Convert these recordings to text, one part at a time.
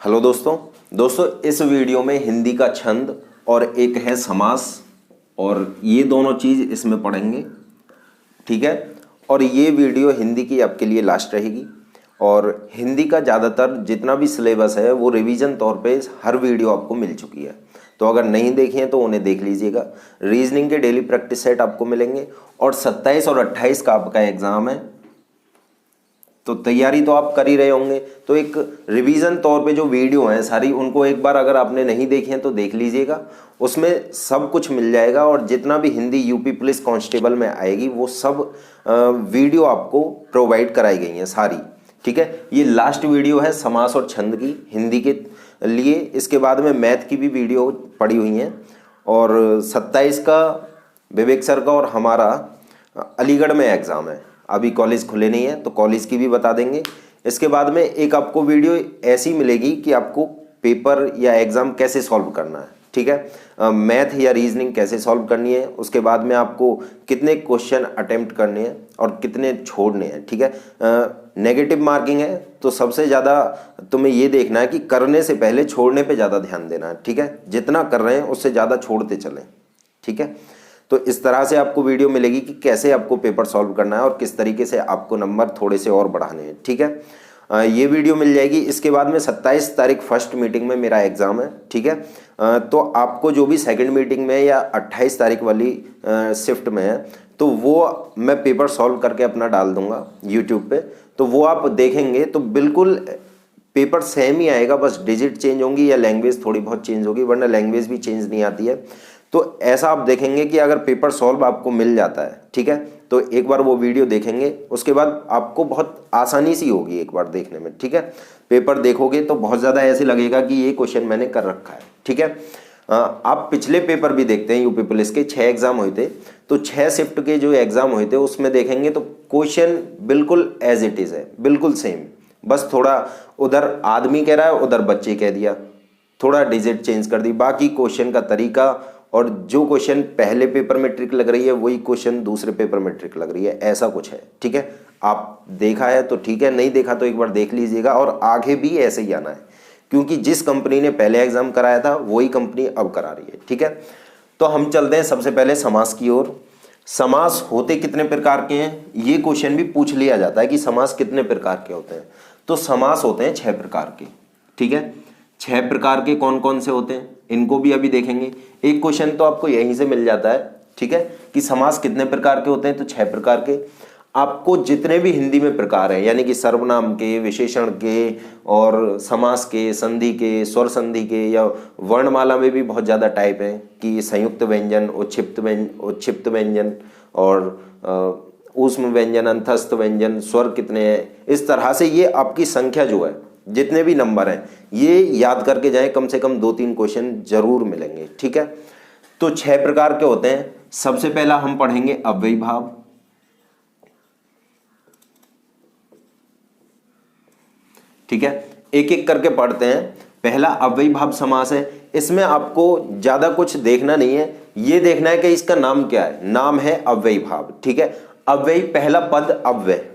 Hello दोस्तों इस video में हिंदी का छंद और एक है समास और ये दोनों चीज़ इसमें पढ़ेंगे। ठीक है। और ये वीडियो हिंदी की आपके लिए लास्ट रहेगी और हिंदी का ज़्यादातर जितना भी सिलेबस है वो रिवीजन तौर पे हर वीडियो आपको मिल चुकी है, तो अगर नहीं देखे हैं तो उन्हें देख लीजिएगा। रीजनिंग के डेली प्रैक्टिस सेट आपको मिलेंगे और 27 और 28 का आपका एग्ज़ाम है, तो तैयारी तो आप कर ही रहे होंगे। तो एक रिवीजन तौर पे जो वीडियो हैं सारी, उनको एक बार अगर आपने नहीं देखे हैं तो देख लीजिएगा, उसमें सब कुछ मिल जाएगा। और जितना भी हिंदी यूपी पुलिस कांस्टेबल में आएगी वो सब वीडियो आपको प्रोवाइड कराई गई हैं सारी। ठीक है। ये लास्ट वीडियो है समास और छंद की हिंदी के लिए। इसके बाद में मैथ की भी वीडियो पड़ी हुई हैं और 27 का विवेक सर का और हमारा अलीगढ़ में एग्ज़ाम है। अभी कॉलेज खुले नहीं है तो कॉलेज की भी बता देंगे। इसके बाद में एक आपको वीडियो ऐसी मिलेगी कि आपको पेपर या एग्ज़ाम कैसे सॉल्व करना है। ठीक है। मैथ या रीजनिंग कैसे सॉल्व करनी है, उसके बाद में आपको कितने क्वेश्चन अटेम्प्ट करने हैं और कितने छोड़ने हैं। ठीक है। नेगेटिव मार्किंग है तो सबसे ज़्यादा तुम्हें ये देखना है कि करने से पहले छोड़ने पे ज़्यादा ध्यान देना है। ठीक है। जितना कर रहे हैं उससे ज़्यादा छोड़ते चलें। ठीक है। तो इस तरह से आपको वीडियो मिलेगी कि कैसे आपको पेपर सॉल्व करना है और किस तरीके से आपको नंबर थोड़े से और बढ़ाने हैं। ठीक है। ये वीडियो मिल जाएगी। इसके बाद में 27 तारीख फर्स्ट मीटिंग में मेरा एग्ज़ाम है। ठीक है। तो आपको जो भी सेकंड मीटिंग में या 28 तारीख वाली शिफ्ट में है तो वो मैं पेपर सॉल्व करके अपना डाल दूंगा यूट्यूब पे, तो वो आप देखेंगे तो बिल्कुल पेपर सेम ही आएगा, बस डिजिट चेंज होंगी या लैंग्वेज थोड़ी बहुत चेंज होगी, वरना लैंग्वेज भी चेंज नहीं आती है। तो ऐसा आप देखेंगे कि अगर पेपर सॉल्व आपको मिल जाता है, ठीक है, तो एक बार वो वीडियो देखेंगे, उसके बाद आपको बहुत आसानी सी होगी एक बार देखने में। ठीक है। पेपर देखोगे तो बहुत ज़्यादा ऐसे लगेगा कि ये क्वेश्चन मैंने कर रखा है। ठीक है। आप पिछले पेपर भी देखते हैं, यूपी पुलिस के 6 एग्जाम हुए थे, तो 6 शिफ्ट के जो एग्जाम हुए थे उसमें देखेंगे तो क्वेश्चन बिल्कुल एज इट इज़ है, बिल्कुल सेम। बस थोड़ा उधर आदमी कह रहा है, उधर बच्चे कह दिया, थोड़ा डिजिट चेंज कर दी, बाकी क्वेश्चन का तरीका और जो क्वेश्चन पहले पेपर में ट्रिक लग रही है वही क्वेश्चन दूसरे पेपर में ट्रिक लग रही है, ऐसा कुछ है। ठीक है। आप देखा है तो ठीक है, नहीं देखा तो एक बार देख लीजिएगा। और आगे भी ऐसे ही आना है, क्योंकि जिस कंपनी ने पहले एग्जाम कराया था वही कंपनी अब करा रही है। ठीक है। तो हम चलते हैं सबसे पहले समास की ओर। समास होते कितने प्रकार के हैं, ये क्वेश्चन भी पूछ लिया जाता है कि समास कितने प्रकार के होते हैं। तो समास होते हैं 6 प्रकार के। ठीक है। 6 प्रकार के कौन कौन से होते हैं इनको भी अभी देखेंगे। एक क्वेश्चन तो आपको यहीं से मिल जाता है, ठीक है, कि समास कितने प्रकार के होते हैं, तो 6 प्रकार के। आपको जितने भी हिंदी में प्रकार हैं, यानी कि सर्वनाम के, विशेषण के और समास के, संधि के, स्वर संधि के, या वर्णमाला में भी बहुत ज़्यादा टाइप हैं कि संयुक्त व्यंजन, उच्छिप्त व्यंजन और ऊष्म व्यंजन, अंतस्थ व्यंजन, स्वर कितने हैं, इस तरह से ये आपकी संख्या जो है, जितने भी नंबर हैं, ये याद करके जाएं। कम से कम 2-3 क्वेश्चन जरूर मिलेंगे। ठीक है। तो 6 प्रकार के होते हैं। सबसे पहला हम पढ़ेंगे अव्ययी भाव। ठीक है। एक एक करके पढ़ते हैं। पहला अव्ययी भाव समास है। इसमें आपको ज्यादा कुछ देखना नहीं है, ये देखना है कि इसका नाम क्या है। नाम है अव्ययी भाव। ठीक है। अव्ययी, पहला पद अव्यय।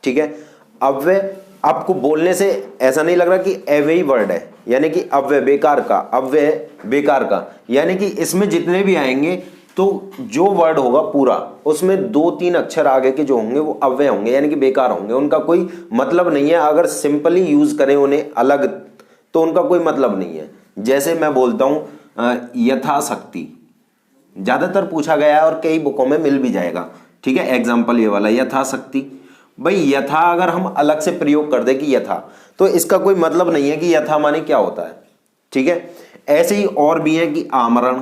ठीक है। अव्यय आपको बोलने से ऐसा नहीं लग रहा कि अव्ययी वर्ड है, यानी कि अव्यय बेकार का, अव्यय बेकार का, यानी कि इसमें जितने भी आएंगे तो जो वर्ड होगा पूरा उसमें 2-3 अक्षर आगे के जो होंगे वो अव्यय होंगे, यानी कि बेकार होंगे, उनका कोई मतलब नहीं है। अगर सिंपली यूज करें उन्हें अलग तो उनका कोई मतलब नहीं है। जैसे मैं बोलता हूं यथाशक्ति, ज्यादातर पूछा गया है और कई बुकों में मिल भी जाएगा। ठीक है। एग्जाम्पल ये वाला यथाशक्ति। भाई यथा अगर हम अलग से प्रयोग कर दे कि यथा, तो इसका कोई मतलब नहीं है कि यथा माने क्या होता है। ठीक है। ऐसे ही और भी है कि आमरण।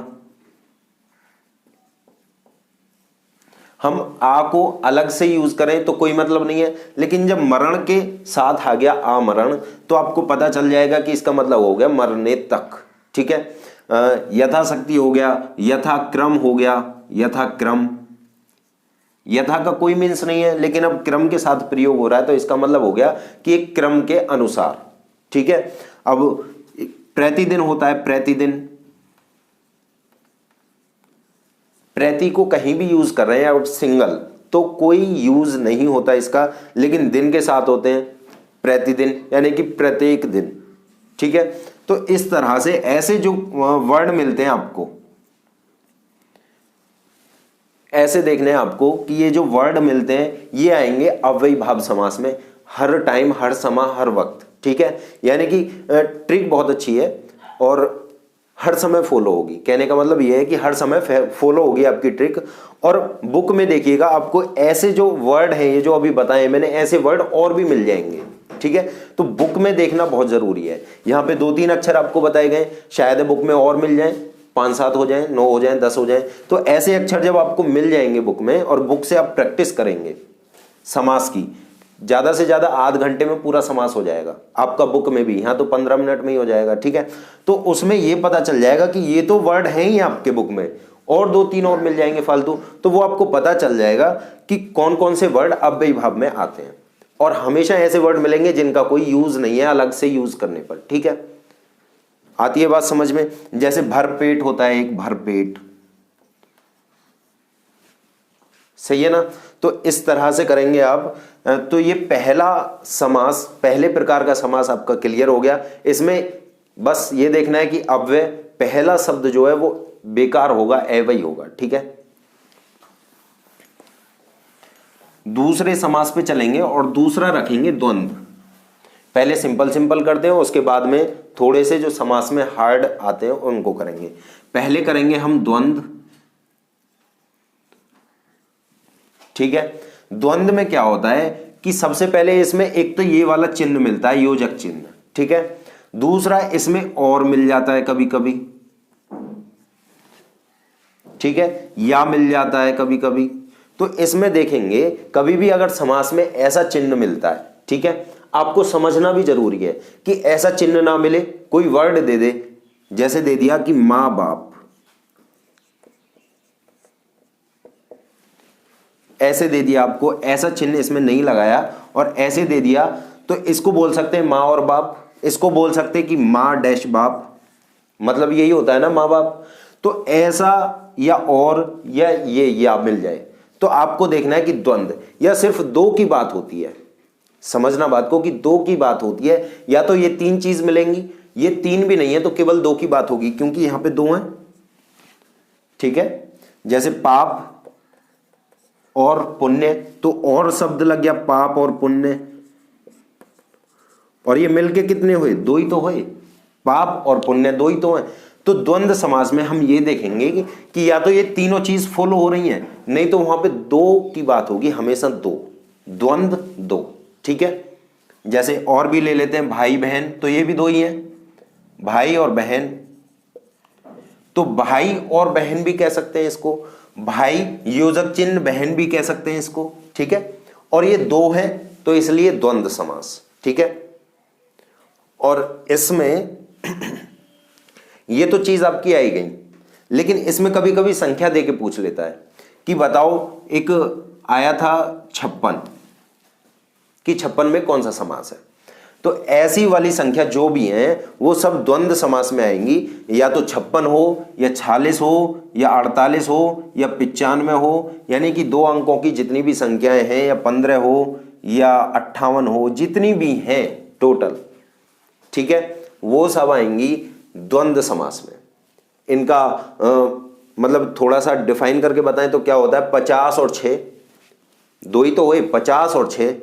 हम आ को अलग से यूज करें तो कोई मतलब नहीं है, लेकिन जब मरण के साथ आ गया आमरण तो आपको पता चल जाएगा कि इसका मतलब हो गया मरने तक। ठीक है। यथाशक्ति हो गया, यथाक्रम हो गया, यथाक्रम। यथा का कोई मीन्स नहीं है, लेकिन अब क्रम के साथ प्रयोग हो रहा है तो इसका मतलब हो गया कि एक क्रम के अनुसार। ठीक है। अब प्रतिदिन होता है प्रतिदिन। प्रति को कहीं भी यूज कर रहे हैं और सिंगल तो कोई यूज नहीं होता इसका, लेकिन दिन के साथ होते हैं प्रतिदिन, यानी कि प्रत्येक दिन। ठीक है। तो इस तरह से ऐसे जो वर्ड मिलते हैं आपको, ऐसे देखने हैं आपको कि ये जो वर्ड मिलते हैं ये आएंगे अव्ययी भाव समास में, हर टाइम, हर समय, हर वक्त, ठीक है। यानी कि ट्रिक बहुत अच्छी है और हर समय फॉलो होगी। कहने का मतलब ये है कि हर समय फॉलो होगी आपकी ट्रिक। और बुक में देखिएगा आपको ऐसे जो वर्ड हैं, ये जो अभी बताए मैंने, ऐसे वर्ड और भी मिल जाएंगे, ठीक है। तो बुक में देखना बहुत जरूरी है। यहाँ पे 2-3 अक्षर आपको बताए गए, शायद बुक में और मिल जाए, 5-7 हो जाए, 9 हो जाए, 10 हो जाए। तो ऐसे अक्षर जब आपको मिल जाएंगे बुक में और बुक से आप प्रैक्टिस करेंगे समास की, ज्यादा से ज्यादा आध घंटे में पूरा समास हो जाएगा आपका बुक में भी, यहाँ तो 15 मिनट में ही हो जाएगा, ठीक है। तो उसमें ये पता चल जाएगा कि ये तो वर्ड हैं ही आपके बुक में, और 2-3 और मिल जाएंगे फालतू, तो वो आपको पता चल जाएगा कि कौन कौन से वर्ड अव्ययी भाव में आते हैं। और हमेशा ऐसे वर्ड मिलेंगे जिनका कोई यूज नहीं है अलग से यूज करने पर, ठीक है। आती है बात समझ में? जैसे भरपेट होता है एक, भरपेट, सही है ना। तो इस तरह से करेंगे आप। तो ये पहला समास, पहले प्रकार का समास आपका क्लियर हो गया। इसमें बस ये देखना है कि अव्यय, पहला शब्द जो है वो बेकार होगा, अव्ययी होगा, ठीक है। दूसरे समास पे चलेंगे और दूसरा रखेंगे द्वंद्व। पहले सिंपल सिंपल करते हैं, उसके बाद में थोड़े से जो समास में हार्ड आते हैं उनको करेंगे। पहले करेंगे हम द्वंद्व, ठीक है। द्वंद्व में क्या होता है कि सबसे पहले इसमें एक तो ये वाला चिन्ह मिलता है, योजक चिन्ह, ठीक है। दूसरा इसमें और मिल जाता है कभी कभी, ठीक है, या मिल जाता है कभी कभी। तो इसमें देखेंगे कभी भी अगर समास में ऐसा चिन्ह मिलता है, ठीक है, आपको समझना भी जरूरी है कि ऐसा चिन्ह ना मिले, कोई वर्ड दे दे, जैसे दे दिया कि मां बाप, ऐसे दे दिया आपको, ऐसा चिन्ह इसमें नहीं लगाया और ऐसे दे दिया, तो इसको बोल सकते हैं मां और बाप, इसको बोल सकते हैं कि मां डैश बाप, मतलब यही होता है ना मां बाप। तो ऐसा या और या ये या मिल जाए तो आपको देखना है कि द्वंद्व, या सिर्फ दो की बात होती है, समझना बात को कि दो की बात होती है, या तो ये 3 चीज मिलेंगी, ये 3 भी नहीं है तो केवल 2 की बात होगी, क्योंकि यहां पे 2 हैं, ठीक है। जैसे पाप और पुण्य, तो और शब्द लग गया, पाप और पुण्य, और ये मिलके कितने हुए? 2 ही तो हुए, पाप और पुण्य 2 ही तो हैं। तो द्वंद्व समास में हम ये देखेंगे कि या तो ये तीनों चीज फॉलो हो रही हैं, नहीं तो वहां पे 2 की बात होगी, हमेशा 2, द्वंद्व 2, ठीक है। जैसे और भी ले लेते हैं, भाई बहन, तो ये भी 2 ही हैं, भाई और बहन, तो भाई और बहन भी कह सकते हैं इसको, भाई योजक चिन्ह बहन भी कह सकते हैं इसको, ठीक है। और ये 2 है तो इसलिए द्वंद्व समास, ठीक है। और इसमें ये तो चीज आपकी आई गई, लेकिन इसमें कभी कभी संख्या देके पूछ लेता है कि बताओ, एक आया था 56 कि 56 में कौन सा समास है। तो ऐसी वाली संख्या जो भी है वो सब द्वंद्व समास में आएंगी, या तो 56 हो या 46 हो या 48 हो या 95 हो, यानी कि 2 अंकों की जितनी भी संख्याएं हैं, या 15 हो या 58 हो, जितनी भी हैं टोटल, ठीक है, वो सब आएंगी द्वंद्व समास में। इनका मतलब थोड़ा सा डिफाइन करके बताएं तो क्या होता है, 50 और 6, 2 ही तो हुए, 50 और 6,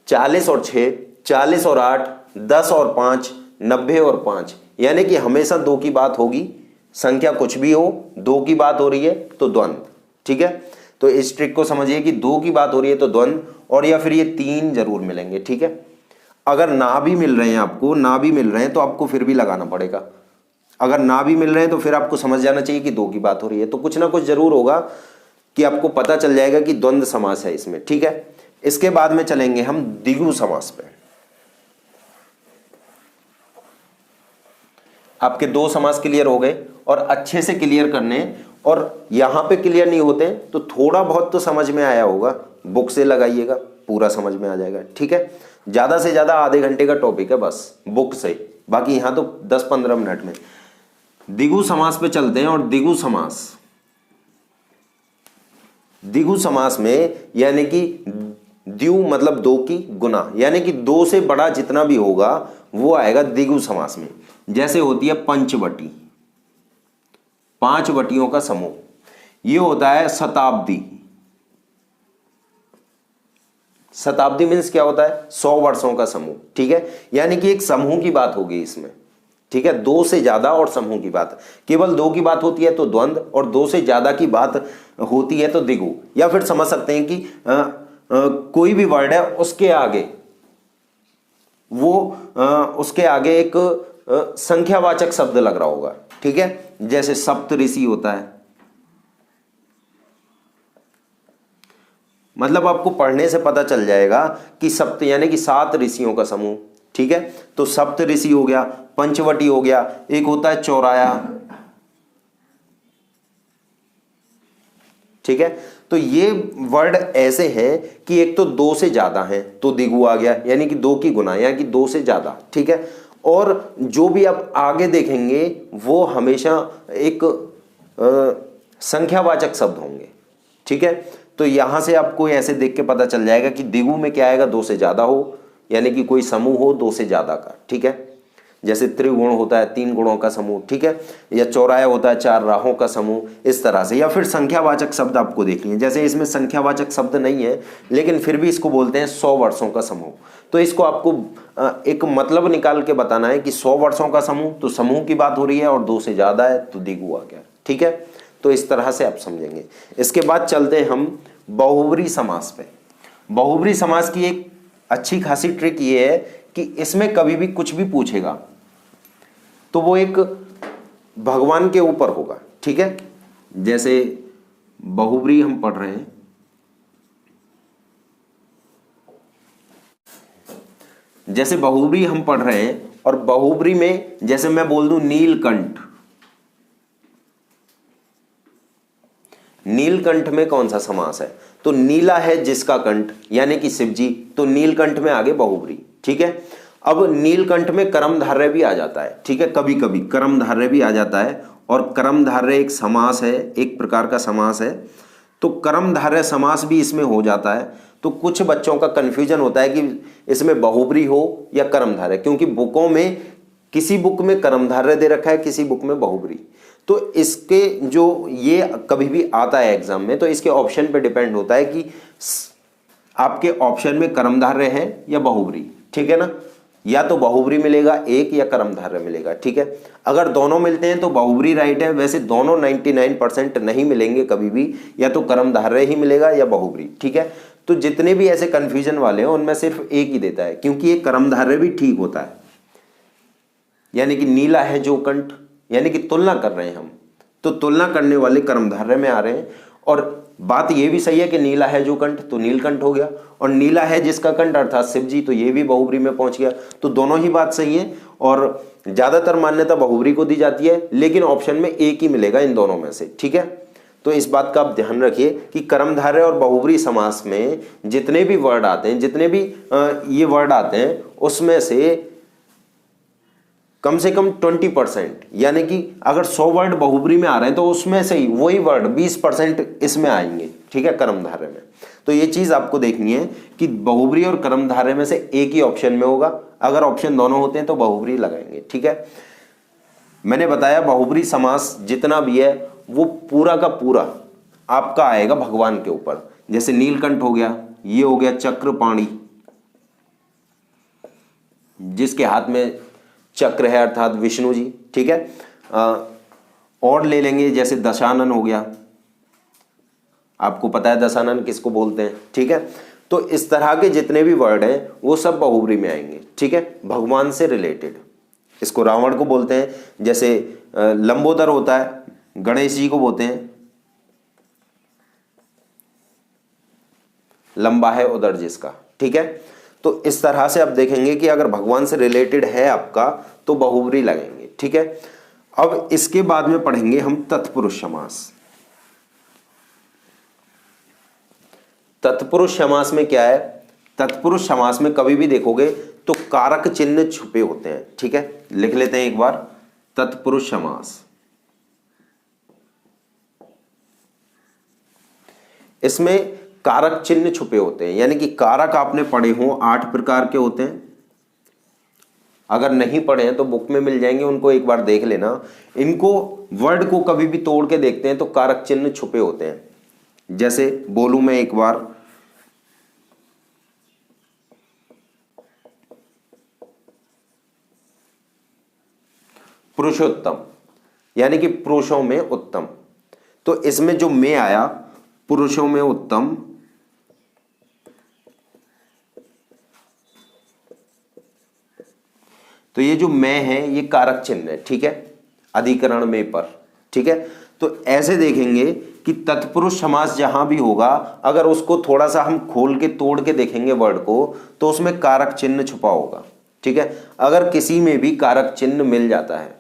40 और 6, 40 और 8, 10 और 5, 90 और 5, यानी कि हमेशा 2 की बात होगी, संख्या कुछ भी हो, 2 की बात हो रही है तो द्वंद्व, ठीक है। तो इस ट्रिक को समझिए कि 2 की बात हो रही है तो द्वंद्व, और या फिर ये 3 जरूर मिलेंगे, ठीक है। अगर ना भी मिल रहे हैं आपको, ना भी मिल रहे हैं तो आपको फिर भी लगाना पड़ेगा। अगर ना भी मिल रहे हैं तो फिर आपको समझ जाना चाहिए कि 2 की बात हो रही है, तो कुछ ना कुछ जरूर होगा कि आपको पता चल जाएगा कि द्वंद्व समास है इसमें, ठीक है। इसके बाद में चलेंगे हम द्विगु समास पे। आपके 2 समास क्लियर हो गए, और अच्छे से क्लियर करने, और यहां पे क्लियर नहीं होते तो थोड़ा बहुत तो समझ में आया होगा, बुक से लगाइएगा पूरा समझ में आ जाएगा, ठीक है। ज्यादा से ज्यादा आधे घंटे का टॉपिक है बस बुक से, बाकी यहां तो 10-15 मिनट में। द्विगु समास पे चलते हैं। और द्विगु समास में यानी कि द्यु मतलब 2 की गुना, यानी कि 2 से बड़ा जितना भी होगा वो आएगा द्विगु समास में। जैसे होती है पंचवटी, 5 वटियों का समूह। ये होता है शताब्दी। शताब्दी मीन्स क्या होता है? 100 वर्षों का समूह, ठीक है। यानी कि एक समूह की बात होगी इसमें, ठीक है। 2 से ज्यादा और समूह की बात, केवल 2 की बात होती है तो द्वंद्व, और 2 से ज्यादा की बात होती है तो द्विगु। या फिर समझ सकते हैं कि कोई भी वर्ड है उसके आगे उसके आगे एक संख्यावाचक शब्द लग रहा होगा, ठीक है। जैसे सप्तऋषि होता है, मतलब आपको पढ़ने से पता चल जाएगा कि सप्त यानी कि 7 ऋषियों का समूह, ठीक है। तो सप्त ऋषि हो गया, पंचवटी हो गया, एक होता है चौराया, ठीक है। तो ये वर्ड ऐसे हैं कि एक तो 2 से ज्यादा हैं तो द्विगु आ गया, यानी कि 2 की गुना, यानी कि 2 से ज्यादा, ठीक है। और जो भी आप आगे देखेंगे वो हमेशा एक संख्यावाचक शब्द होंगे, ठीक है। तो यहां से आपको ऐसे देख के पता चल जाएगा कि द्विगु में क्या आएगा? 2 से ज्यादा हो, यानी कि कोई समूह हो 2 से ज्यादा का, ठीक है। जैसे त्रिगुण होता है 3 गुणों का समूह, ठीक है। या चौराया होता है 4 राहों का समूह, इस तरह से। या फिर संख्यावाचक शब्द आपको देखिए, जैसे इसमें संख्यावाचक शब्द नहीं है लेकिन फिर भी इसको बोलते हैं 100 वर्षों का समूह। तो इसको आपको एक मतलब निकाल के बताना है कि 100 वर्षों का समूह, तो समूह की बात हो रही है, और 2 से ज्यादा है तो द्विगु आ गया, ठीक है। तो इस तरह से आप समझेंगे। इसके बाद चलते हैं हम बहुब्री समास पे। बहुब्री समास की एक अच्छी खासी ट्रिक ये है कि इसमें कभी भी कुछ भी पूछेगा तो वो एक भगवान के ऊपर होगा, ठीक है। जैसे बहुब्री हम पढ़ रहे हैं, जैसे बहुब्री हम पढ़ रहे हैं, और बहुब्री में जैसे मैं बोल दूं नीलकंठ, नीलकंठ में कौन सा समास है? तो नीला है जिसका कंठ, यानी कि शिव जी, तो नीलकंठ में आगे बहुब्री, ठीक है। अब नीलकंठ में कर्मधारय भी आ जाता है, ठीक है। कभी कभी कर्मधारय भी आ जाता है, और कर्मधारय एक समास है, एक प्रकार का समास है। तो कर्मधारय समास भी इसमें हो जाता है। तो कुछ बच्चों का कंफ्यूजन होता है कि इसमें बहुब्री हो या कर्मधारय, क्योंकि बुकों में किसी बुक में कर्मधारय दे रखा है, किसी बुक में बहुब्री। तो इसके जो ये कभी भी आता है एग्जाम में, तो इसके ऑप्शन पे डिपेंड होता है कि आपके ऑप्शन में कर्मधारय है या बहुब्री, ठीक है ना। या तो बहुब्री मिलेगा एक, या कर्मधारय मिलेगा, ठीक है। अगर दोनों मिलते हैं तो बहुब्री राइट है। वैसे दोनों 99% नहीं मिलेंगे कभी भी, या तो कर्मधारय ही मिलेगा या बहुब्री, ठीक है। तो जितने भी ऐसे कंफ्यूजन वाले हैं उनमें सिर्फ एक ही देता है, क्योंकि ये कर्मधारय भी ठीक होता है। यानी कि नीला है जो कंठ, यानी कि तुलना कर रहे हैं हम, तो तुलना करने वाले कर्मधारय में आ रहे हैं। और बात यह भी सही है कि नीला है जो कंठ तो नीलकंठ हो गया, और नीला है जिसका कंठ अर्थात शिव जी, तो ये भी बहुब्री में पहुंच गया। तो दोनों ही बात सही है, और ज्यादातर मान्यता बहुब्री को दी जाती है, लेकिन ऑप्शन में एक ही मिलेगा इन दोनों में से, ठीक है। तो इस बात का आप ध्यान रखिए कि कर्मधारय और बहुब्री समास में जितने भी वर्ड आते हैं, जितने भी ये वर्ड आते हैं, उसमें से कम 20%, यानी कि अगर 100 वर्ड बहुब्री में आ रहे हैं तो उसमें से ही वही वर्ड 20% इसमें आएंगे, ठीक है, कर्मधारय में। तो ये चीज आपको देखनी है कि बहुब्री और कर्मधारय में से एक ही ऑप्शन में होगा। अगर ऑप्शन दोनों होते हैं तो बहुब्री लगाएंगे, ठीक है। मैंने बताया बहुब्री समास जितना भी है वो पूरा का पूरा आपका आएगा भगवान के ऊपर। जैसे नीलकंठ हो गया, ये हो गया चक्रपाणी, जिसके हाथ में चक्र है अर्थात विष्णु जी, ठीक है। और ले लेंगे जैसे दशानन हो गया, आपको पता है दशानन किसको बोलते हैं, ठीक है। तो इस तरह के जितने भी वर्ड हैं वो सब बहुब्री में आएंगे, ठीक है, भगवान से रिलेटेड। इसको रावण को बोलते हैं, जैसे लंबोदर होता है, गणेश जी को बोलते हैं, लंबा है उदर जिसका, ठीक है। तो इस तरह से आप देखेंगे कि अगर भगवान से रिलेटेड है आपका तो बहुब्री लगेंगे, ठीक है। अब इसके बाद में पढ़ेंगे हम तत्पुरुष समास। तत्पुरुष समास में क्या है? तत्पुरुष समास में कभी भी देखोगे तो कारक चिन्ह छुपे होते हैं, ठीक है। लिख लेते हैं एक बार, तत्पुरुष समास। इसमें कारक चिन्ह छुपे होते हैं, यानी कि कारक आपने पढ़े हो 8 प्रकार के होते हैं। अगर नहीं पढ़े हैं तो बुक में मिल जाएंगे, उनको एक बार देख लेना। इनको वर्ड को कभी भी तोड़ के देखते हैं तो कारक चिन्ह छुपे होते हैं। जैसे बोलूं मैं एक बार, पुरुषोत्तम, यानी कि पुरुषों में उत्तम। तो इसमें जो में आया, पुरुषों में उत्तम, तो ये जो मैं है ये कारक चिन्ह है, ठीक है, अधिकरण में पर, ठीक है। तो ऐसे देखेंगे कि तत्पुरुष समास जहां भी होगा, अगर उसको थोड़ा सा हम खोल के तोड़ के देखेंगे वर्ड को, तो उसमें कारक चिन्ह छुपा होगा, ठीक है। अगर किसी में भी कारक चिन्ह मिल जाता है,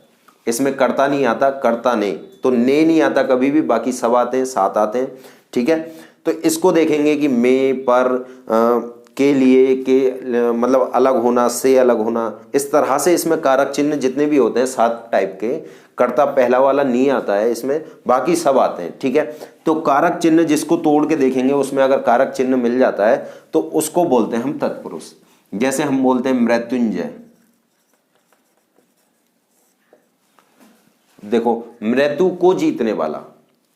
इसमें कर्ता नहीं आता, कर्ता ने, तो ने नहीं आता कभी भी, बाकी सब आते हैं, सात आते हैं, ठीक है। तो इसको देखेंगे कि में, पर, के लिए, के मतलब अलग होना, से अलग होना, इस तरह से इसमें कारक चिन्ह जितने भी होते हैं 7 टाइप के, कर्ता पहला वाला नहीं आता है इसमें, बाकी सब आते हैं, ठीक है। तो कारक चिन्ह जिसको तोड़ के देखेंगे उसमें अगर कारक चिन्ह मिल जाता है तो उसको बोलते हैं हम तत्पुरुष। जैसे हम बोलते हैं मृत्युंजय, देखो मृत्यु को जीतने वाला,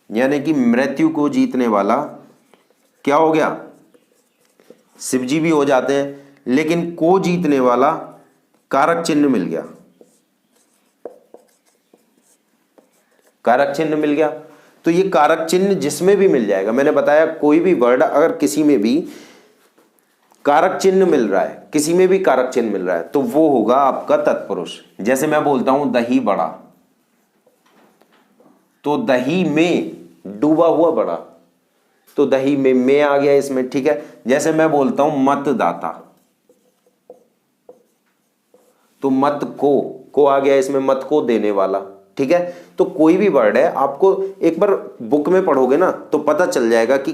यानी कि मृत्यु को जीतने वाला क्या हो गया, शिव जी भी हो जाते हैं, लेकिन को जीतने वाला कारक चिन्ह मिल गया, कारक चिन्ह मिल गया। तो ये कारक चिन्ह जिसमें भी मिल जाएगा, मैंने बताया कोई भी वर्ड अगर किसी में भी कारक चिन्ह मिल रहा है, किसी में भी कारक चिन्ह मिल रहा है, तो वो होगा आपका तत्पुरुष। जैसे मैं बोलता हूं दही बड़ा, तो दही में डूबा हुआ बड़ा, तो दही में आ गया इसमें, ठीक है। जैसे मैं बोलता हूं मतदाता, तो मत को आ गया इसमें, मत को देने वाला, ठीक है। तो कोई भी वर्ड है, आपको एक बार बुक में पढ़ोगे ना तो पता चल जाएगा कि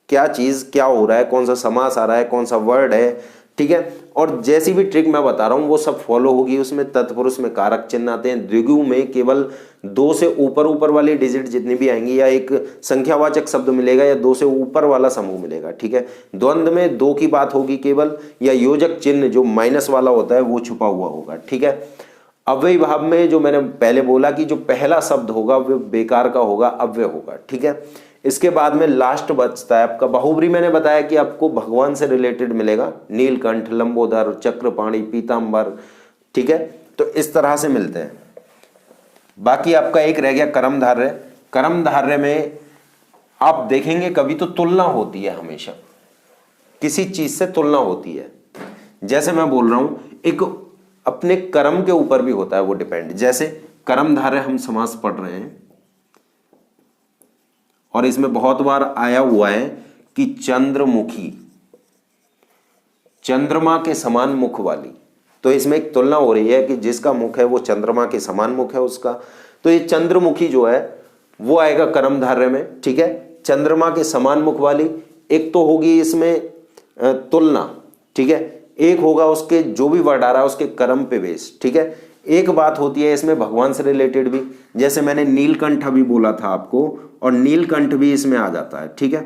क्या चीज क्या हो रहा है, कौन सा समास आ रहा है, कौन सा वर्ड है, ठीक है। और जैसी भी ट्रिक मैं बता रहा हूं वो सब फॉलो होगी। उसमें तत्पुरुष में कारक चिन्ह आते हैं, द्विगु में केवल 2 से ऊपर वाली डिजिट जितनी भी आएंगी, या एक संख्यावाचक शब्द मिलेगा या 2 से ऊपर वाला समूह मिलेगा, ठीक है। द्वंद्व में 2 की बात होगी केवल, या योजक चिन्ह जो माइनस वाला होता है वो छुपा हुआ होगा, ठीक है। अव्ययी भाव में जो मैंने पहले बोला कि जो पहला शब्द होगा वो बेकार का होगा, अव्यय होगा, ठीक है। इसके बाद में लास्ट बचता है आपका बहुब्री। मैंने बताया कि आपको भगवान से रिलेटेड मिलेगा, नीलकंठ, लंबोदर, चक्रपाणी, पीतांबर, ठीक है। तो इस तरह से मिलते हैं। बाकी आपका एक रह गया कर्मधारय। कर्मधारय में आप देखेंगे कभी तो तुलना होती है, हमेशा किसी चीज से तुलना होती है। जैसे मैं बोल रहा हूं, एक अपने कर्म के ऊपर भी होता है वो डिपेंड। जैसे कर्मधारय हम समास पढ़ रहे हैं और इसमें बहुत बार आया हुआ है कि चंद्रमुखी, चंद्रमा के समान मुख वाली, तो इसमें एक तुलना हो रही है कि जिसका मुख है वो चंद्रमा के समान मुख है उसका, तो ये चंद्रमुखी जो है वो आएगा कर्मधारय में, ठीक है। चंद्रमा के समान मुख वाली एक तो होगी इसमें तुलना, ठीक है। एक होगा उसके जो भी वर्ड आ रहा है उसके कर्म पे बेस, ठीक है। एक बात होती है इसमें भगवान से रिलेटेड भी, जैसे मैंने नीलकंठ अभी बोला था आपको, और नीलकंठ भी इसमें आ जाता है, ठीक है।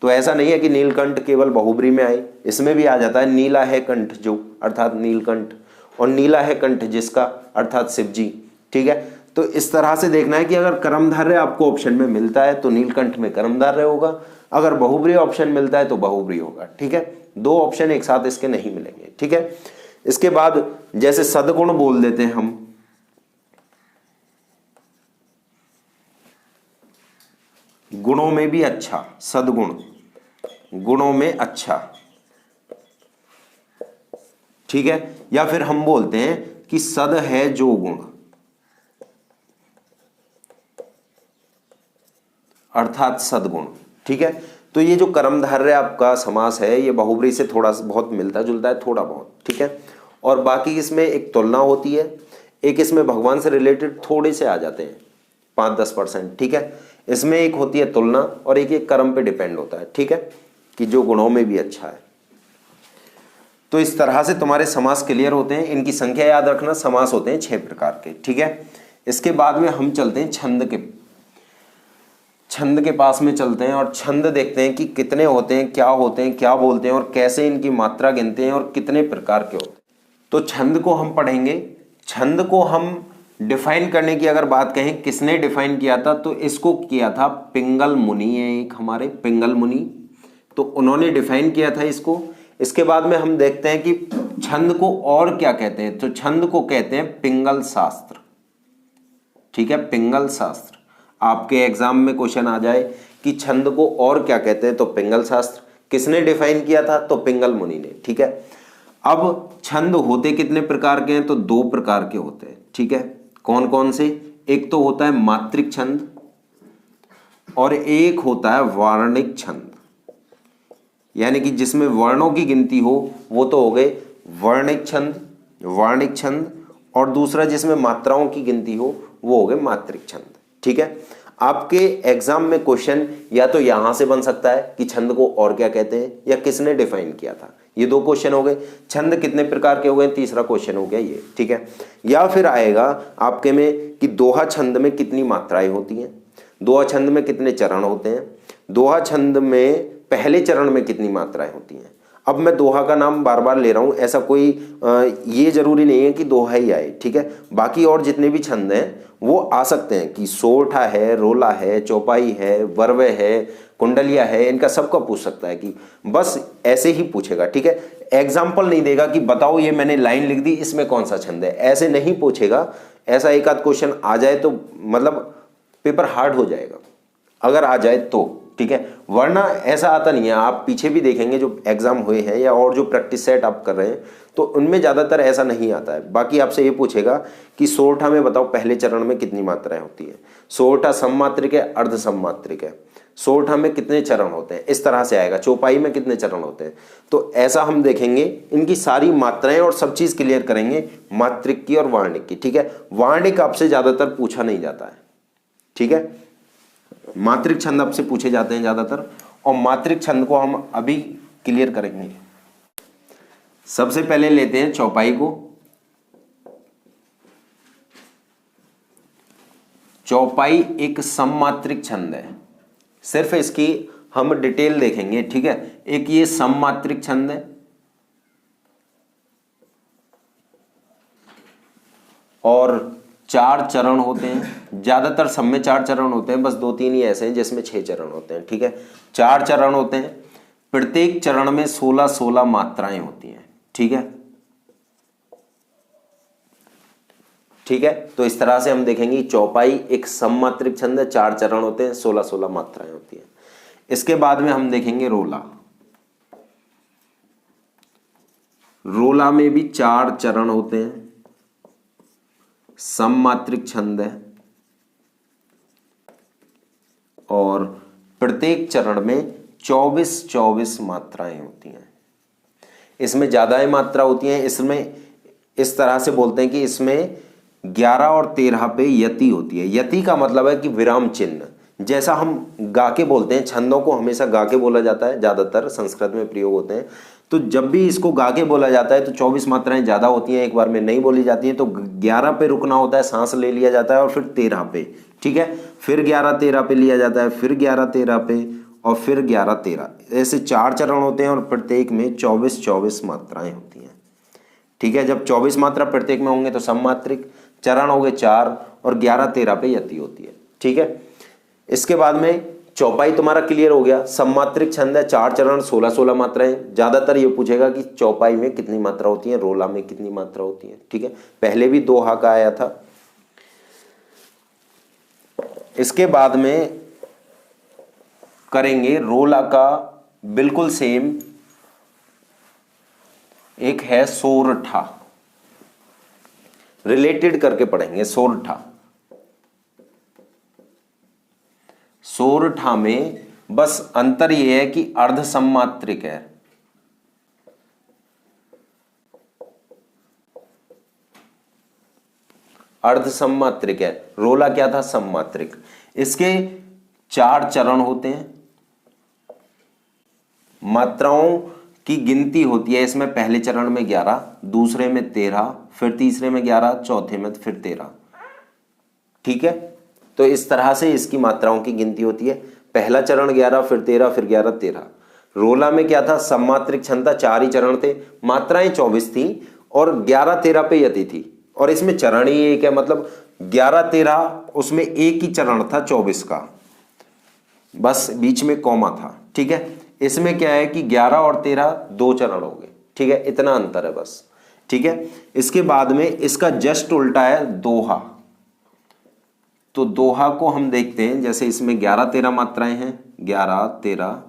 तो ऐसा नहीं है कि नीलकंठ केवल बहुब्री में आए, इसमें भी आ जाता है। नीला है कंठ जो, अर्थात नीलकंठ, और नीला है कंठ जिसका, अर्थात शिव जी, ठीक है। तो इस तरह से देखना है कि अगर कर्मधारय आपको ऑप्शन में मिलता है तो नीलकंठ में कर्मधारय होगा, अगर बहुब्री ऑप्शन मिलता है तो बहुब्री होगा, ठीक है। 2 ऑप्शन एक साथ इसके नहीं मिलेंगे, ठीक है। इसके बाद जैसे सदगुण बोल देते हैं हम, गुणों में भी अच्छा, सदगुण, गुणों में अच्छा, ठीक है। या फिर हम बोलते हैं कि सद है जो गुण, अर्थात सदगुण, ठीक है। तो ये जो कर्मधारय आपका समास है ये बहुब्री से थोड़ा बहुत मिलता जुलता है, थोड़ा बहुत, ठीक है। और बाकी इसमें एक तुलना होती है, एक इसमें भगवान से रिलेटेड थोड़े से आ जाते हैं 5-10%, ठीक है। इसमें एक होती है तुलना और एक कर्म पे डिपेंड होता है, ठीक है, कि जो गुणों में भी अच्छा है। तो इस तरह से तुम्हारे समास क्लियर होते हैं। इनकी संख्या याद रखना, समास होते हैं 6 प्रकार के, ठीक है। इसके बाद में हम चलते हैं छंद के पास में चलते हैं और छंद देखते हैं कि कितने होते हैं, क्या होते हैं, क्या बोलते हैं और कैसे इनकी मात्रा गिनते हैं और कितने प्रकार के होते हैं। तो छंद को हम पढ़ेंगे। छंद को हम डिफाइन करने की अगर बात कहें, किसने डिफाइन किया था, तो इसको किया था पिंगल मुनि है, एक हमारे पिंगल मुनि, तो उन्होंने डिफाइन किया था इसको। इसके बाद में हम देखते हैं कि छंद को और क्या कहते हैं, तो छंद को कहते हैं पिंगल शास्त्र। ठीक है, पिंगल शास्त्र। आपके एग्जाम में क्वेश्चन आ जाए कि छंद को और क्या कहते हैं, तो पिंगल शास्त्र। किसने डिफाइन किया था, तो पिंगल मुनि ने। ठीक है, अब छंद होते कितने प्रकार के हैं, तो 2 प्रकार के होते हैं। ठीक है, कौन कौन से, एक तो होता है मात्रिक छंद और एक होता है वर्णिक छंद, यानी कि जिसमें वर्णों की गिनती हो, वो तो हो गए वर्णिक छंद, वर्णिक छंद, और दूसरा जिसमें मात्राओं की गिनती हो वो हो गए मात्रिक छंद। ठीक है, आपके एग्जाम में क्वेश्चन या तो यहां से बन सकता है कि छंद को और क्या कहते हैं या किसने डिफाइन किया था, ये 2 क्वेश्चन हो गए। छंद कितने प्रकार के हो गए, तीसरा क्वेश्चन हो गया ये। ठीक है, या फिर आएगा आपके में कि दोहा छंद में कितनी मात्राएं होती हैं, दोहा छंद में कितने चरण होते हैं, दोहा छंद में पहले चरण में कितनी मात्राएं होती हैं। अब मैं दोहा का नाम बार बार ले रहा हूं, ऐसा कोई ये जरूरी नहीं है कि दोहा ही आए। ठीक है, बाकी और जितने भी छंद हैं वो आ सकते हैं कि सोरठा है, रोला है, चौपाई है, वर्वय है, कुंडलिया है, इनका सबका पूछ सकता है कि बस ऐसे ही पूछेगा। ठीक है, एग्जाम्पल नहीं देगा कि बताओ ये मैंने लाइन लिख दी, इसमें कौन सा छंद है, ऐसे नहीं पूछेगा। ऐसा एक आध क्वेश्चन आ जाए तो मतलब पेपर हार्ड हो जाएगा, अगर आ जाए तो। ठीक है, वरना ऐसा आता नहीं है। आप पीछे भी देखेंगे जो एग्जाम हुए हैं या और जो प्रैक्टिस सेट आप कर रहे हैं, तो उनमें ज्यादातर ऐसा नहीं आता है। बाकी आपसे ये पूछेगा कि सोरठा में बताओ पहले चरण में कितनी मात्राएं होती है, सोरठा सममात्रिक है, अर्ध सममात्रिक है, सोरठा में कितने चरण होते हैं, इस तरह से आएगा। चौपाई में कितने चरण होते हैं, तो ऐसा हम देखेंगे, इनकी सारी मात्राएं और सब चीज क्लियर करेंगे, मात्रिक की और वार्णिक की। ठीक है, वार्णिक आपसे ज्यादातर पूछा नहीं जाता है। ठीक है, मात्रिक छंद आपसे पूछे जाते हैं ज्यादातर, और मात्रिक छंद को हम अभी क्लियर करेंगे। सबसे पहले लेते हैं चौपाई को। चौपाई एक सममात्रिक छंद है, सिर्फ इसकी हम डिटेल देखेंगे। ठीक है, एक ये सममात्रिक छंद है और 4 चरण होते हैं, ज्यादातर सब में 4 चरण होते हैं, बस 2-3 ही ऐसे हैं जिसमें 6 चरण होते हैं। ठीक है, 4 चरण होते हैं, प्रत्येक चरण में 16-16 मात्राएं होती हैं। ठीक है, ठीक है, तो इस तरह से हम देखेंगे चौपाई एक सममात्रिक छंद है, 4 चरण होते हैं, 16-16 मात्राएं होती हैं। इसके बाद में हम देखेंगे रोला। रोला में भी 4 चरण होते हैं, सममात्रिक छंद है और प्रत्येक चरण में 24-24 मात्राएं होती हैं। इसमें ज्यादा मात्रा होती हैं, इसमें इस तरह से बोलते हैं कि इसमें 11 और 13 पे यति होती है। यति का मतलब है कि विराम चिन्ह, जैसा हम गा के बोलते हैं, छंदों को हमेशा गा के बोला जाता है, ज्यादातर संस्कृत में प्रयोग होते हैं। तो जब भी इसको गा के बोला जाता है तो 24 मात्राएं ज्यादा होती हैं, एक बार में नहीं बोली जाती है, तो 11 पे रुकना होता है, सांस ले लिया जाता है और फिर 13 पे। ठीक है, फिर 11-13 पे लिया जाता है, फिर 11-13 पे और फिर 11-13, ऐसे 4 चरण होते हैं और प्रत्येक में 24-24 मात्राएं होती हैं। ठीक है, जब 24 मात्रा प्रत्येक में होंगे तो सममात्रिक चरण हो गए 4 और 11-13 पे यति होती है। ठीक है, इसके बाद में चौपाई तुम्हारा क्लियर हो गया। सममात्रिक छंद है, 4 चरण, 16-16 मात्राएं। ज्यादातर ये पूछेगा कि चौपाई में कितनी मात्रा होती है, रोला में कितनी मात्रा होती है। ठीक है, पहले भी दोहा का आया था। इसके बाद में करेंगे रोला का बिल्कुल सेम, एक है सोरठा, रिलेटेड करके पढ़ेंगे सोरठा। सोरठा में बस अंतर यह है कि अर्ध सममात्रिक है, अर्ध सममात्रिक है। रोला क्या था, सममात्रिक। इसके 4 चरण होते हैं, मात्राओं की गिनती होती है इसमें पहले चरण में 11, दूसरे में 13, फिर तीसरे में 11, चौथे में फिर 13। ठीक है, तो इस तरह से इसकी मात्राओं की गिनती होती है। पहला चरण 11, फिर 13, फिर 11-13। रोला में क्या था, सममात्रिक छंद था, 4 ही चरण थे, मात्राएं 24 थी और 11-13 पे यति थी, और इसमें चरण ही एक है, मतलब 11-13 उसमें एक ही चरण था 24 का, बस बीच में कॉमा था। ठीक है, इसमें क्या है कि 11 और 13 दो चरण हो गए। ठीक है, इतना अंतर है बस। ठीक है, इसके बाद में इसका जस्ट उल्टा है दोहा। तो दोहा को हम देखते हैं, जैसे इसमें 11-13 मात्राएं हैं, 11-13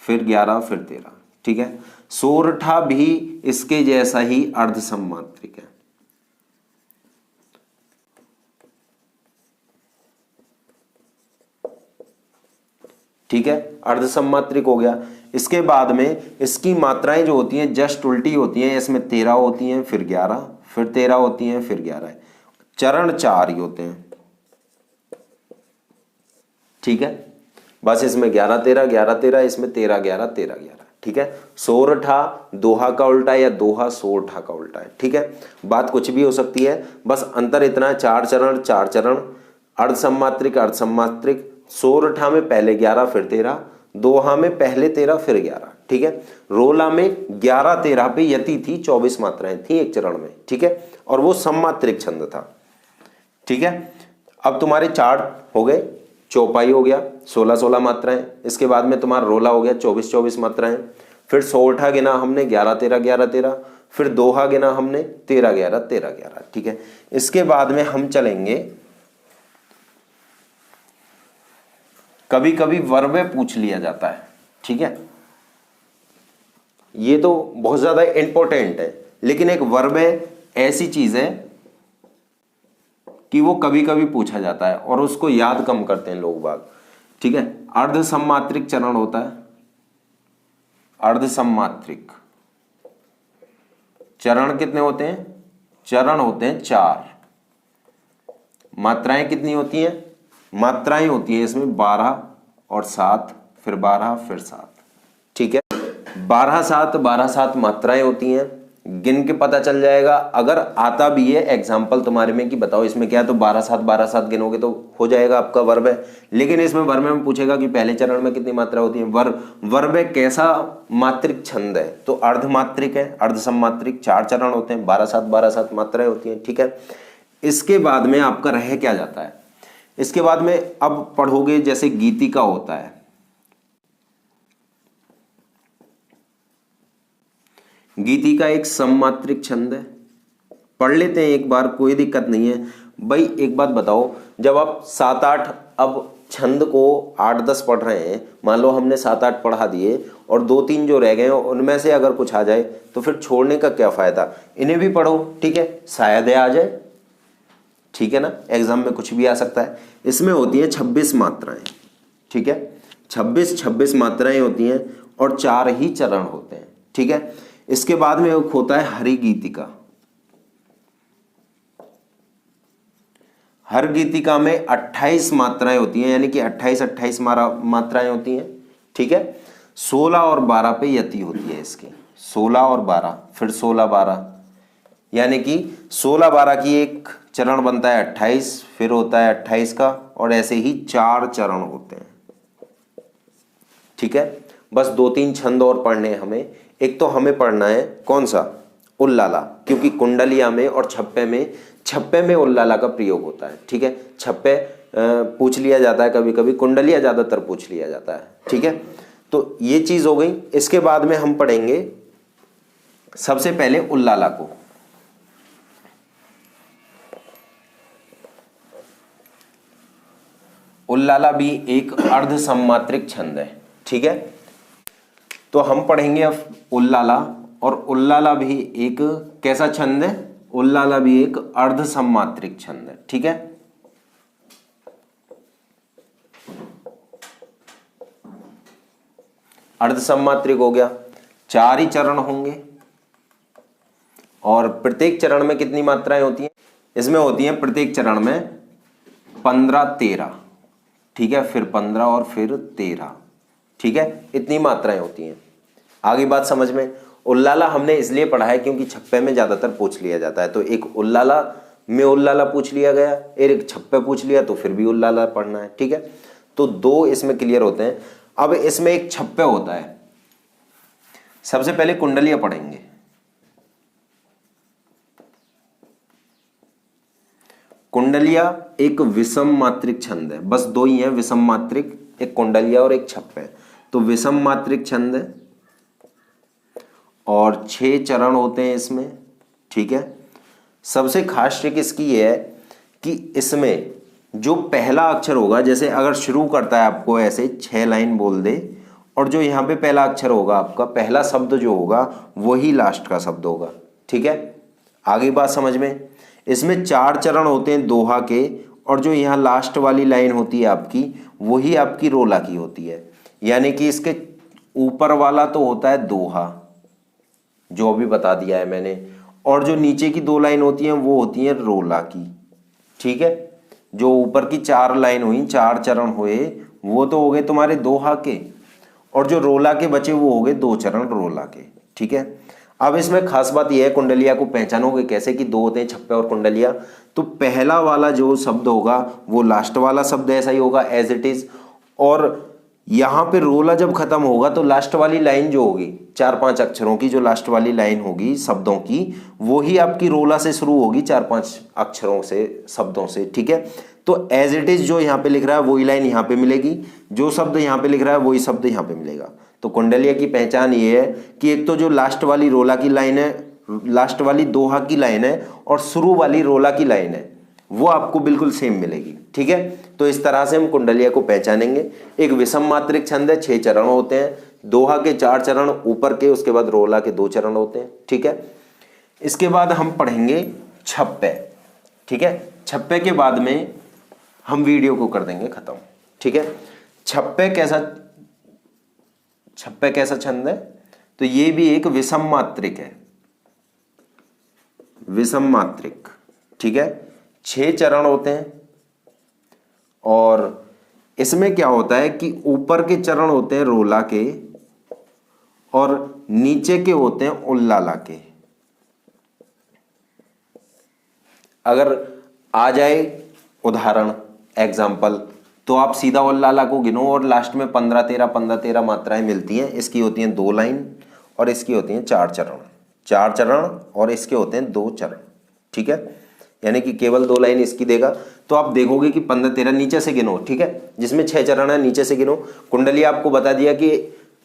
फिर 11 फिर 13। ठीक है, सोरठा भी इसके जैसा ही अर्ध सम्मात्रिक है। ठीक है, अर्ध सम्मात्रिक हो गया। इसके बाद में इसकी मात्राएं जो होती हैं जस्ट उल्टी होती हैं, इसमें 13 होती हैं फिर 11 फिर 13 होती हैं फिर 11, चरण 4 ही होते हैं। ठीक है, बस इसमें 11-13 11-13, इसमें 13-11 13-11। ठीक है, सोरठा दोहा का उल्टा है या दोहा सोरठा का उल्टा है। ठीक है, बात कुछ भी हो सकती है, बस अंतर इतना है, 4 चरण, अर्ध सम्मात्रिक। सोरठा में पहले 11 फिर 13, दोहा में पहले 13 फिर 11। ठीक है, रोला में 11-13 पे यति थी, 24 मात्राएं थी एक चरण में। ठीक है, और वो सम्मात्रिक छंद था। ठीक है, अब तुम्हारे 4 हो गए, चौपाई हो गया 16-16 मात्राएं, इसके बाद में तुम्हारा रोला हो गया 24-24 मात्राएं, फिर सोरठा गिना हमने 11-13 11-13, फिर दोहा गिना हमने 13-11 13-11। ठीक है, इसके बाद में हम चलेंगे, कभी कभी वर्बे पूछ लिया जाता है। ठीक है, ये तो बहुत ज्यादा इंपॉर्टेंट है, लेकिन एक वर्बे ऐसी चीज है कि वो कभी कभी पूछा जाता है और उसको याद कम करते हैं लोग बाग। ठीक है, अर्ध सम्मात्रिक चरण होता है, अर्ध सम्मात्रिक चरण कितने होते हैं? चरण होते हैं 4। मात्राएं कितनी होती हैं? मात्राएं होती है इसमें 12 और 7 फिर 12 फिर 7। ठीक है, 12-7 मात्राएं होती हैं, गिन के पता चल जाएगा। अगर आता भी है एग्जाम्पल तुम्हारे में कि बताओ इसमें क्या है, तो 12-7 गिनोगे तो हो जाएगा आपका वर्ब है। लेकिन इसमें वर्ब में पूछेगा कि पहले चरण में कितनी मात्रा होती है। वर्ब कैसा मात्रिक छंद है? तो अर्धमात्रिक है, अर्ध सम्मात्रिक। 4 चरण होते हैं, 12-7 मात्राएं होती हैं। ठीक है, इसके बाद में आपका रह क्या जाता है? इसके बाद में अब पढ़ोगे जैसे गीतिका होता है। गीतिका एक सम्मात्रिक छंद है, पढ़ लेते हैं एक बार, कोई दिक्कत नहीं है भाई। एक बात बताओ, जब आप 7-8 अब छंद को 8-10 पढ़ रहे हैं, मान लो हमने 7-8 पढ़ा दिए और 2-3 जो रह गए उनमें से अगर कुछ आ जाए तो फिर छोड़ने का क्या फायदा? इन्हें भी पढ़ो। ठीक है, शायद आ जाए। ठीक है ना, एग्जाम में कुछ भी आ सकता है। इसमें होती है 26 मात्राएं। ठीक है, 26 मात्राएं होती हैं और 4 ही चरण होते हैं। ठीक है, इसके बाद में एक होता है हरि गीतिका। हर गीतिका में 28 मात्राएं होती हैं, यानी कि 28 मात्राएं होती हैं। ठीक है, 16 और 12 पे यति होती है इसकी, 16 और 12 फिर 16-12, यानी कि 16-12 की एक चरण बनता है 28, फिर होता है 28 का, और ऐसे ही 4 चरण होते हैं। ठीक है, बस 2-3 छंद और पढ़ने हैं हमें। एक तो हमें पढ़ना है कौन सा? उल्लाला, क्योंकि कुंडलिया में और छप्पे में उल्लाला का प्रयोग होता है। ठीक है, छप्पे पूछ लिया जाता है कभी कभी, कुंडलिया ज्यादातर पूछ लिया जाता है। ठीक है, तो ये चीज हो गई। इसके बाद में हम पढ़ेंगे सबसे पहले उल्लाला को। उल्लाला भी एक अर्ध सम्मात्रिक छंद है। ठीक है, तो हम पढ़ेंगे अब उल्लाला, और उल्लाला भी एक कैसा छंद है? उल्लाला भी एक अर्ध सम्मात्रिक छंद है। ठीक है, अर्ध सम्मात्रिक हो गया, 4 ही चरण होंगे, और प्रत्येक चरण में कितनी मात्राएं होती हैं? इसमें होती हैं प्रत्येक चरण में 15-13। ठीक है, फिर 15 और फिर 13। ठीक है, इतनी मात्राएं होती हैं। आगे बात समझ में। उल्लाला हमने इसलिए पढ़ा है क्योंकि छप्पे में ज्यादातर पूछ लिया जाता है, तो एक उल्लाला में उल्लाला पूछ लिया गया, एक छप्पे पूछ लिया तो फिर भी उल्लाला पढ़ना है। ठीक है, तो 2 इसमें क्लियर होते हैं। अब इसमें एक छप्पे होता है। सबसे पहले कुंडलिया पढ़ेंगे। कुंडलिया एक विषम मात्रिक छंद है, बस दो ही हैं विषम मात्रिक, एक कुंडलिया और एक छप्पे। तो विषम मात्रिक छंद है और 6 चरण होते हैं इसमें, ठीक है। सबसे खास ट्रिक इसकी ये है कि इसमें जो पहला अक्षर होगा, जैसे अगर शुरू करता है आपको ऐसे 6 लाइन बोल दे, और जो यहाँ पे पहला अक्षर होगा आपका, पहला शब्द जो होगा वही लास्ट का शब्द होगा, ठीक है। आगे बात समझ में। इसमें 4 चरण होते हैं दोहा के, और जो यहाँ लास्ट वाली लाइन होती है आपकी, वही आपकी रोला की होती है। यानी कि इसके ऊपर वाला तो होता है दोहा, जो अभी बता दिया है मैंने, और जो नीचे की 2 लाइन होती हैं वो होती हैं रोला की, ठीक है। जो ऊपर की 4 लाइन हुई, 4 चरण हुए, वो तो हो गए तुम्हारे दोहा के, और जो रोला के बचे वो हो गए 2 चरण रोला के, ठीक है। अब इसमें खास बात यह है, कुंडलिया को पहचानोगे कैसे कि 2 होते हैं छप्पे और कुंडलिया। तो पहला वाला जो शब्द होगा वो लास्ट वाला शब्द ऐसा ही होगा एज इट इज, और यहाँ पे रोला जब खत्म होगा तो लास्ट वाली लाइन जो होगी 4-5 अक्षरों की, जो लास्ट वाली लाइन होगी शब्दों की, वो ही आपकी रोला से शुरू होगी 4-5 अक्षरों से, शब्दों से, ठीक है। तो एज इट इज जो यहाँ पे लिख रहा है वही लाइन यहाँ पे मिलेगी, जो शब्द यहाँ पे लिख रहा है वही शब्द यहाँ पे मिलेगा। तो कुंडलिया की पहचान ये है कि एक तो जो लास्ट वाली रोला की लाइन है, लास्ट वाली दोहा की लाइन है, और शुरू वाली रोला की लाइन है, वो आपको बिल्कुल सेम मिलेगी, ठीक है। तो इस तरह से हम कुंडलिया को पहचानेंगे। एक विषम मात्रिक छंद है, 6 चरण होते हैं, दोहा के 4 चरण ऊपर के, उसके बाद रोला के 2 चरण होते हैं, ठीक है। इसके बाद हम पढ़ेंगे छप्पे, ठीक है। छप्पे के बाद में हम वीडियो को कर देंगे खत्म, ठीक है। छप्पे कैसा छंद है? तो ये भी एक विषम मात्रिक है, विषम मात्रिक, ठीक है। 6 चरण होते हैं, और इसमें क्या होता है कि ऊपर के चरण होते हैं रोला के, और नीचे के होते हैं उल्लाला के। अगर आ जाए उदाहरण, एग्जाम्पल, तो आप सीधा उल्लाला को गिनो, और लास्ट में 15-13 मात्राएं मिलती हैं। इसकी होती हैं 2 लाइन, और इसकी होती हैं 4 चरण, 4 चरण, और इसके होते हैं 2 चरण, ठीक है। यानी कि केवल 2 लाइन इसकी देगा। तो आप देखोगे कि 15-13 नीचे से गिनो, ठीक है, जिसमें 6 चरण है नीचे से गिनो। कुंडलिया आपको बता दिया कि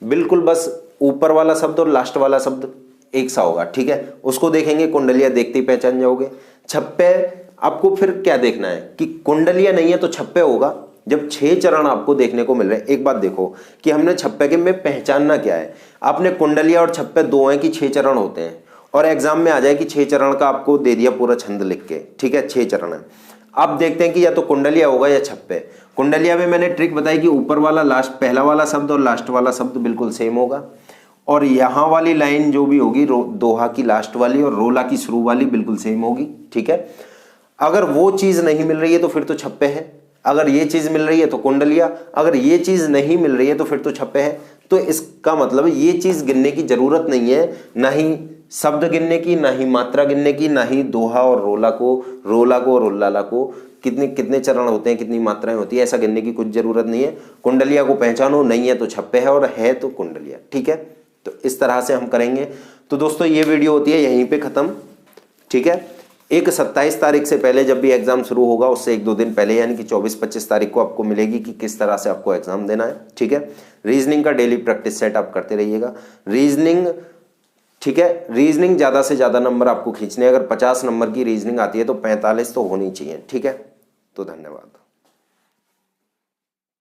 बिल्कुल बस ऊपर वाला शब्द और लास्ट वाला शब्द एक सा होगा, ठीक है। उसको देखेंगे, कुंडलिया देखते ही पहचान जाओगे। छप्पे आपको फिर क्या देखना है कि कुंडलिया नहीं है तो छप्पे होगा, जब 6 चरण आपको देखने को मिल रहे हैं। एक बात देखो कि हमने छप्पे के में पहचानना क्या है। आपने कुंडलिया और छप्पे 2 हैं कि 6 चरण होते हैं, और एग्जाम में आ जाए कि 6 चरण का आपको दे दिया पूरा छंद लिख के, ठीक है, 6 चरण है। अब देखते हैं कि या तो कुंडलिया होगा या छप्पे। कुंडलिया में मैंने ट्रिक बताई कि ऊपर वाला लास्ट पहला वाला शब्द और लास्ट वाला शब्द बिल्कुल सेम होगा, और यहाँ वाली लाइन जो भी होगी दोहा की लास्ट वाली और रोला की शुरू वाली बिल्कुल सेम होगी, ठीक है। अगर वो चीज नहीं मिल रही है तो फिर तो छप्पे है, अगर ये चीज मिल रही है तो कुंडलिया, अगर ये चीज नहीं मिल रही है तो फिर तो छप्पे है। तो इसका मतलब ये चीज गिनने की जरूरत नहीं है, ना ही शब्द गिनने की, ना ही मात्रा गिनने की, ना ही दोहा और रोला को और उल्लाला को कितने चरण होते हैं, कितनी मात्राएं होती है, ऐसा गिनने की कुछ जरूरत नहीं है। कुंडलिया को पहचानो, नहीं है तो छप्पे है, और है तो कुंडलिया, ठीक है। तो इस तरह से हम करेंगे। तो दोस्तों ये वीडियो होती है यहीं पे खत्म, ठीक है। एक 27 तारीख से पहले जब भी एग्जाम शुरू होगा उससे 1-2 दिन पहले, यानी कि 24-25 तारीख को आपको मिलेगी कि किस तरह से आपको एग्जाम देना है, ठीक है। रीजनिंग का डेली प्रैक्टिस सेट आप करते रहिएगा। रीजनिंग, ठीक है, रीजनिंग ज्यादा से ज्यादा नंबर आपको खींचने, अगर 50 नंबर की रीजनिंग आती है तो 45 तो होनी चाहिए, ठीक है। तो धन्यवाद।